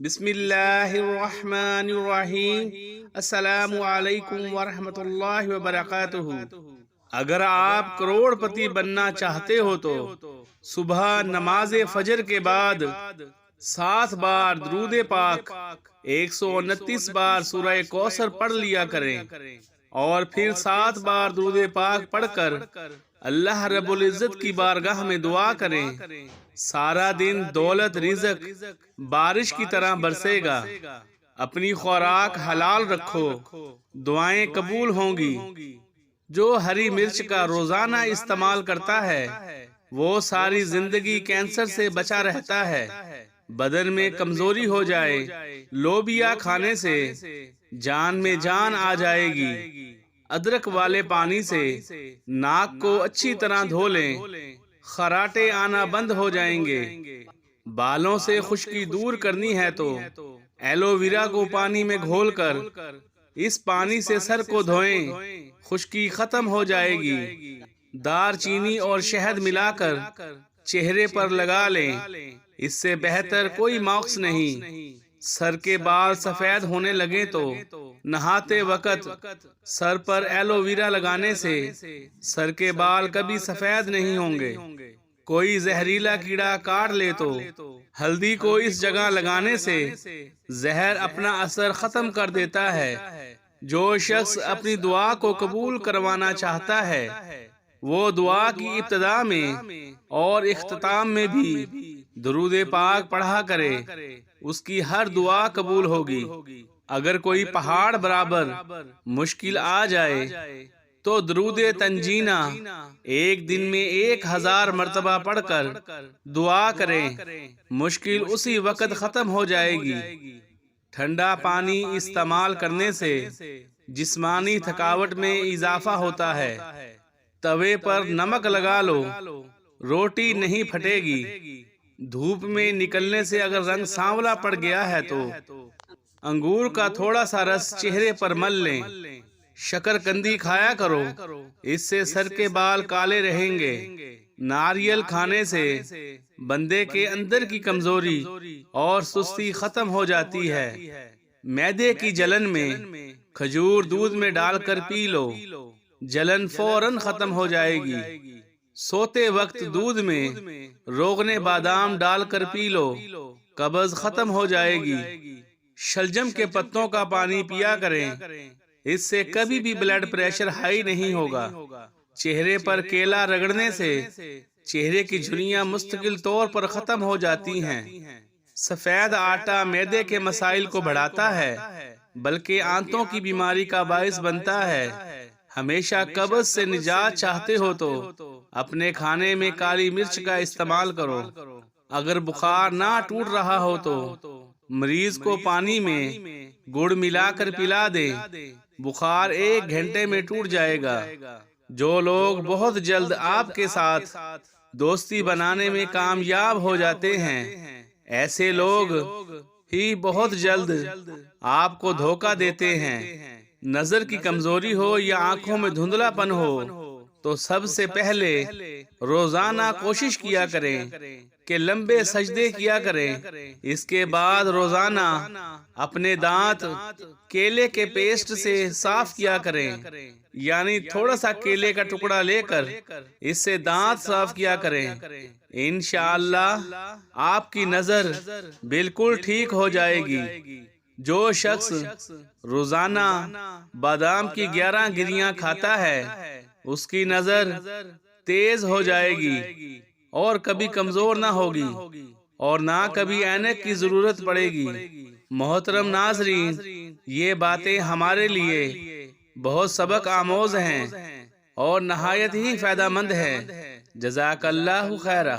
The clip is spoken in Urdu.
بسم اللہ الرحمن الرحیم۔ السلام علیکم ورحمۃ اللہ وبرکاتہ۔ اگر آپ کروڑ پتی بننا چاہتے ہو تو صبح نماز فجر کے بعد 7 بار درود پاک، 129 بار سورہ کوثر پڑھ لیا کریں، اور پھر 7 بار درود پاک پڑھ کر اللہ رب العزت کی بارگاہ میں دعا کریں۔ سارا دن دولت رزق بارش کی طرح برسے گا۔ اپنی خوراک حلال رکھو، دعائیں قبول ہوں گی۔ جو ہری مرچ کا روزانہ استعمال کرتا ہے وہ ساری زندگی کینسر سے بچا رہتا ہے۔ بدن میں کمزوری ہو جائے، لوبیا کھانے سے جان میں جان آ جائے گی۔ ادرک والے پانی سے ناک کو اچھی طرح دھو لیں، خراٹے آنا بند ہو جائیں گے۔ بالوں سے خشکی دور کرنی ہے تو ایلو ویرا کو پانی میں گھول کر اس پانی سے سر کو دھوئیں، خشکی ختم ہو جائے گی۔ دار چینی اور شہد ملا کر چہرے پر لگا لیں، اس سے بہتر کوئی ماسک نہیں۔ سر کے بال سفید ہونے لگے تو نہاتے وقت سر پر ایلو ویرا لگانے سے سر کے بال کبھی سفید نہیں ہوں گے۔ کوئی زہریلا کیڑا کاٹ لے تو ہلدی کو اس جگہ لگانے سے زہر اپنا اثر ختم کر دیتا ہے۔ جو شخص اپنی دعا کو قبول کروانا چاہتا ہے وہ دعا کی ابتدا میں اور اختتام میں بھی درود پاک پڑھا کرے، اس کی ہر دعا قبول ہوگی۔ اگر کوئی پہاڑ برابر مشکل آ جائے تو درود تنجینہ ایک دن میں 1000 مرتبہ پڑھ کر دعا کریں، مشکل اسی وقت ختم ہو جائے گی۔ ٹھنڈا پانی استعمال کرنے سے جسمانی تھکاوٹ میں اضافہ ہوتا ہے۔ توے پر نمک لگا لو، روٹی نہیں پھٹے گی۔ دھوپ میں نکلنے سے اگر رنگ سانولا پڑ گیا ہے تو انگور کا تھوڑا سا رس چہرے پر مل لیں۔ شکر قندی کھایا کرو، اس سے سر کے بال کالے رہیں گے۔ ناریل کھانے سے بندے کے اندر کی کمزوری اور سستی ختم ہو جاتی ہے۔ معدے کی جلن میں کھجور دودھ میں ڈال کر پی لو، جلن فوراً ختم ہو جائے گی۔ سوتے وقت دودھ میں روغن بادام ڈال کر پی لو، قبض ختم ہو جائے گی۔ شلجم کے پتوں کا پانی پیا کریں، اس سے کبھی بھی بلڈ پریشر ہائی نہیں ہوگا۔ چہرے پر کیلا رگڑنے سے چہرے کی جھریاں مستقل طور پر ختم ہو جاتی ہیں۔ سفید آٹا معدے کے مسائل کو بڑھاتا ہے بلکہ آنتوں کی بیماری کا باعث بنتا ہے۔ ہمیشہ قبض سے نجات چاہتے ہو تو اپنے کھانے میں کالی مرچ کا استعمال کرو۔ اگر بخار نہ ٹوٹ رہا ہو تو مریض کو پانی میں گڑ ملا کر پلا دیں، بخار 1 گھنٹے میں ٹوٹ جائے گا۔ جو لوگ بہت جلد آپ کے ساتھ دوستی بنانے میں کامیاب ہو جاتے ہیں، ایسے لوگ ہی بہت جلد آپ کو دھوکہ دیتے ہیں۔ نظر کی کمزوری ہو یا آنکھوں میں دھندلا پن ہو تو سب سے پہلے روزانہ کوشش کیا کریں کہ لمبے سجدے کیا کریں۔ اس کے بعد روزانہ اپنے دانت کیلے کے پیسٹ سے صاف کیا کریں، یعنی تھوڑا سا کیلے کا ٹکڑا لے کر اس سے دانت صاف کیا کریں۔ انشاءاللہ آپ کی نظر بالکل ٹھیک ہو جائے گی۔ جو شخص روزانہ بادام کی 11 گریاں کھاتا ہے اس کی نظر تیز ہو جائے گی اور کبھی کمزور نہ ہوگی اور نہ کبھی عینک کی ضرورت پڑے گی۔ محترم ناظرین، یہ باتیں ہمارے لیے بہت سبق آموز ہیں اور نہایت ہی فائدہ مند ہیں۔ جزاک اللہ خیرہ۔